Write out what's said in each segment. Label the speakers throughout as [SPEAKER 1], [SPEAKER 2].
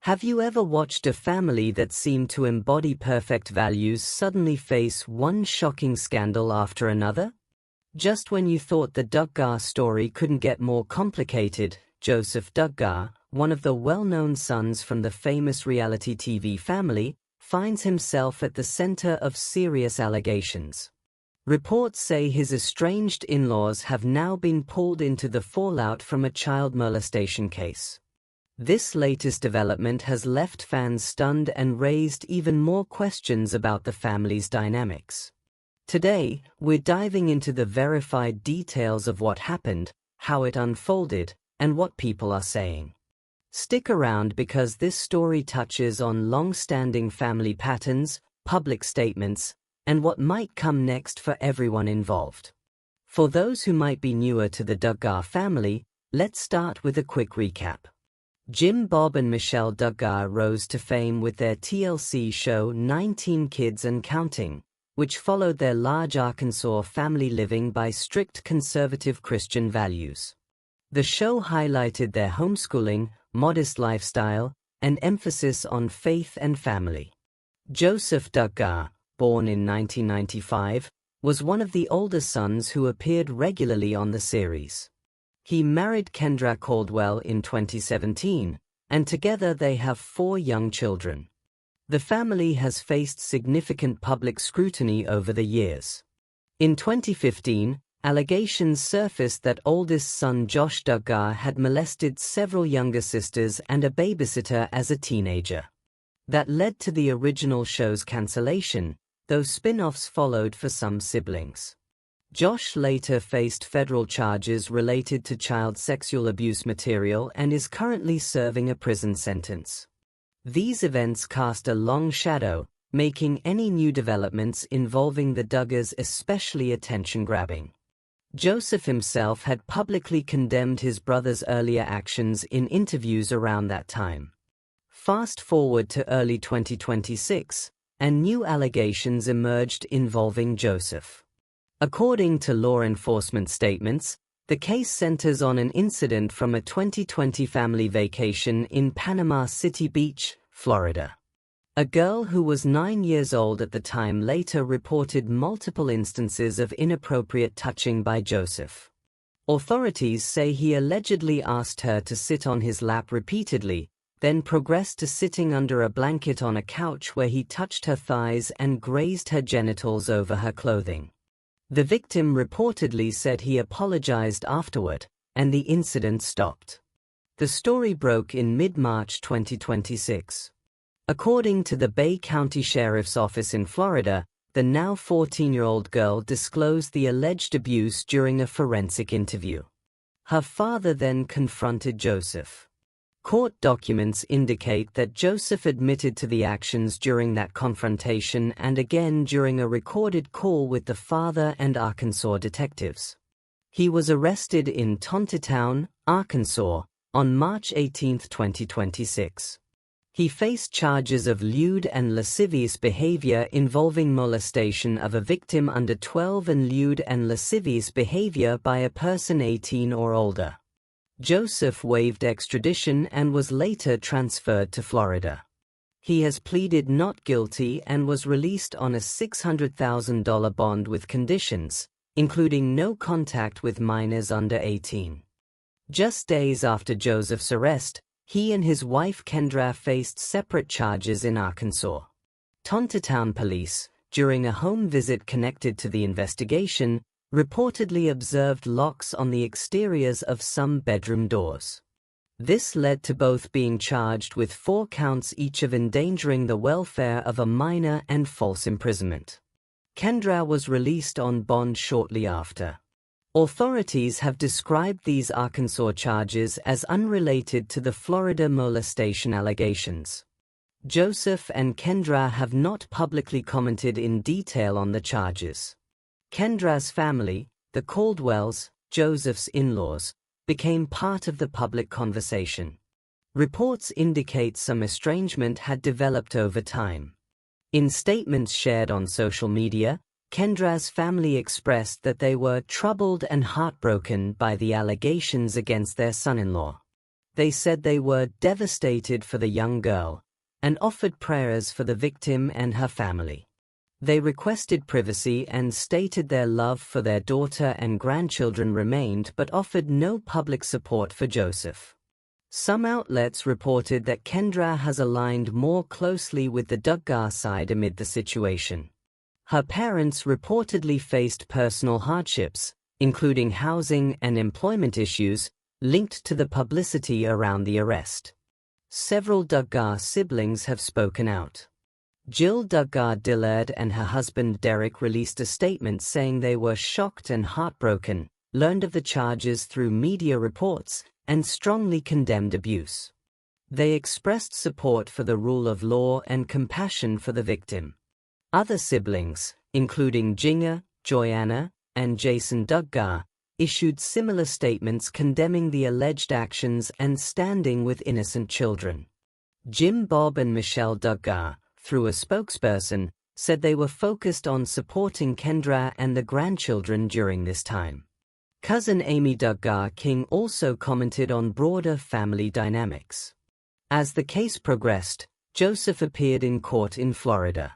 [SPEAKER 1] Have you ever watched a family that seemed to embody perfect values suddenly face one shocking scandal after another? Just when you thought the Duggar story couldn't get more complicated, Joseph Duggar, one of the well-known sons from the famous reality TV family, finds himself at the center of serious allegations. Reports say his estranged in-laws have now been pulled into the fallout from a child molestation case. This latest development has left fans stunned and raised even more questions about the family's dynamics. Today, we're diving into the verified details of what happened, how it unfolded, and what people are saying. Stick around because this story touches on long-standing family patterns, public statements, and what might come next for everyone involved. For those who might be newer to the Duggar family, let's start with a quick recap. Jim Bob and Michelle Duggar rose to fame with their TLC show 19 Kids and Counting, which followed their large Arkansas family living by strict conservative Christian values. The show highlighted their homeschooling, modest lifestyle, and emphasis on faith and family. Joseph Duggar, born in 1995, was one of the older sons who appeared regularly on the series. He married Kendra Caldwell in 2017, and together they have 4 young children. The family has faced significant public scrutiny over the years. In 2015, allegations surfaced that oldest son Josh Duggar had molested several younger sisters and a babysitter as a teenager. That led to the original show's cancellation, though spin-offs followed for some siblings. Josh later faced federal charges related to child sexual abuse material and is currently serving a prison sentence. These events cast a long shadow, making any new developments involving the Duggars especially attention-grabbing. Joseph himself had publicly condemned his brother's earlier actions in interviews around that time. Fast forward to early 2026, and new allegations emerged involving Joseph. According to law enforcement statements, the case centers on an incident from a 2020 family vacation in Panama City Beach, Florida. A girl who was 9 years old at the time later reported multiple instances of inappropriate touching by Joseph. Authorities say he allegedly asked her to sit on his lap repeatedly, then progressed to sitting under a blanket on a couch where he touched her thighs and grazed her genitals over her clothing. The victim reportedly said he apologized afterward, and the incident stopped. The story broke in mid-March 2026. According to the Bay County Sheriff's Office in Florida, the now 14-year-old girl disclosed the alleged abuse during a forensic interview. Her father then confronted Joseph. Court documents indicate that Joseph admitted to the actions during that confrontation and again during a recorded call with the father and Arkansas detectives. He was arrested in Tontitown, Arkansas, on March 18, 2026. He faced charges of lewd and lascivious behavior involving molestation of a victim under 12 and lewd and lascivious behavior by a person 18 or older. Joseph waived extradition and was later transferred to Florida. He has pleaded not guilty and was released on a $600,000 bond with conditions, including no contact with minors under 18. Just days after Joseph's arrest, he and his wife Kendra faced separate charges in Arkansas. Tontitown police, during a home visit connected to the investigation, reportedly observed locks on the exteriors of some bedroom doors. This led to both being charged with 4 counts each of endangering the welfare of a minor and false imprisonment. Kendra was released on bond shortly after. Authorities have described these Arkansas charges as unrelated to the Florida molestation allegations. Joseph and Kendra have not publicly commented in detail on the charges. Kendra's family, the Caldwells, Joseph's in-laws, became part of the public conversation. Reports indicate some estrangement had developed over time. In statements shared on social media, Kendra's family expressed that they were troubled and heartbroken by the allegations against their son-in-law. They said they were devastated for the young girl and offered prayers for the victim and her family. They requested privacy and stated their love for their daughter and grandchildren remained but offered no public support for Joseph. Some outlets reported that Kendra has aligned more closely with the Duggar side amid the situation. Her parents reportedly faced personal hardships, including housing and employment issues, linked to the publicity around the arrest. Several Duggar siblings have spoken out. Jill Duggar-Dillard and her husband Derek released a statement saying they were shocked and heartbroken, learned of the charges through media reports, and strongly condemned abuse. They expressed support for the rule of law and compassion for the victim. Other siblings, including Jinger, Joyanna, and Jason Duggar, issued similar statements condemning the alleged actions and standing with innocent children. Jim Bob and Michelle Duggar, through a spokesperson, said they were focused on supporting Kendra and the grandchildren during this time. Cousin Amy Duggar-King also commented on broader family dynamics. As the case progressed, Joseph appeared in court in Florida.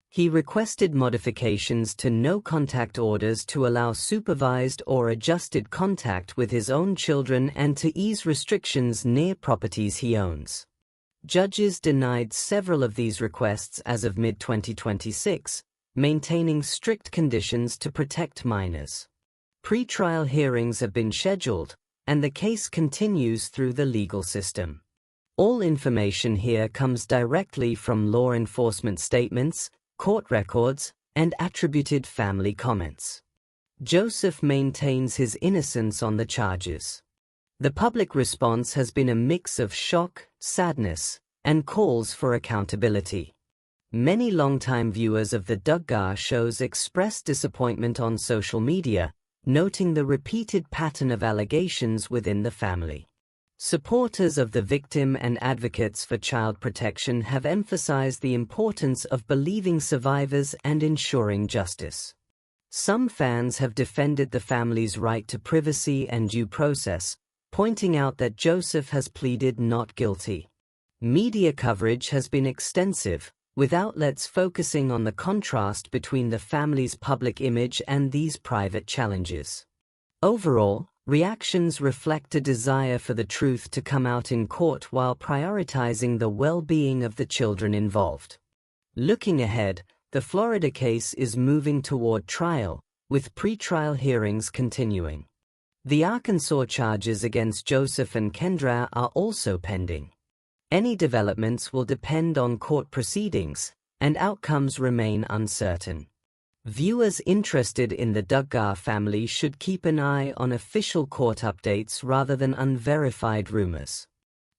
[SPEAKER 1] He requested modifications to no-contact orders to allow supervised or adjusted contact with his own children and to ease restrictions near properties he owns. Judges denied several of these requests as of mid-2026, maintaining strict conditions to protect minors. Pre-trial hearings have been scheduled, and the case continues through the legal system. All information here comes directly from law enforcement statements, court records, and attributed family comments. Joseph maintains his innocence on the charges. The public response has been a mix of shock, sadness, and calls for accountability. Many longtime viewers of the Duggar shows expressed disappointment on social media, noting the repeated pattern of allegations within the family. Supporters of the victim and advocates for child protection have emphasized the importance of believing survivors and ensuring justice. Some fans have defended the family's right to privacy and due process, pointing out that Joseph has pleaded not guilty. Media coverage has been extensive, with outlets focusing on the contrast between the family's public image and these private challenges. Overall, reactions reflect a desire for the truth to come out in court while prioritizing the well-being of the children involved. Looking ahead, the Florida case is moving toward trial, with pre-trial hearings continuing. The Arkansas charges against Joseph and Kendra are also pending. Any developments will depend on court proceedings, and outcomes remain uncertain. Viewers interested in the Duggar family should keep an eye on official court updates rather than unverified rumors.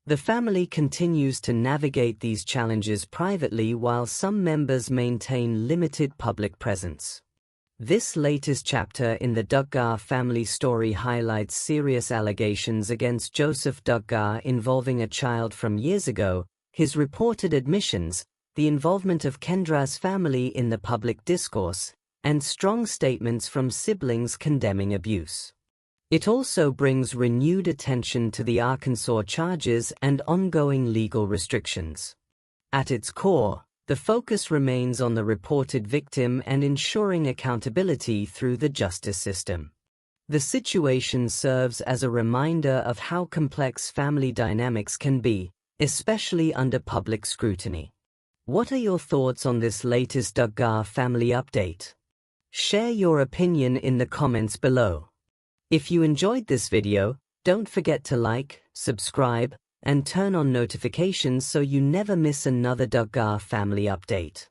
[SPEAKER 1] The family continues to navigate these challenges privately while some members maintain limited public presence. This latest chapter in the Duggar family story highlights serious allegations against Joseph Duggar involving a child from years ago, his reported admissions, the involvement of Kendra's family in the public discourse, and strong statements from siblings condemning abuse. It also brings renewed attention to the Arkansas charges and ongoing legal restrictions. At its core, the focus remains on the reported victim and ensuring accountability through the justice system. The situation serves as a reminder of how complex family dynamics can be, especially under public scrutiny. What are your thoughts on this latest Duggar family update? Share your opinion in the comments below. If you enjoyed this video, don't forget to like, subscribe, and turn on notifications so you never miss another Duggar family update.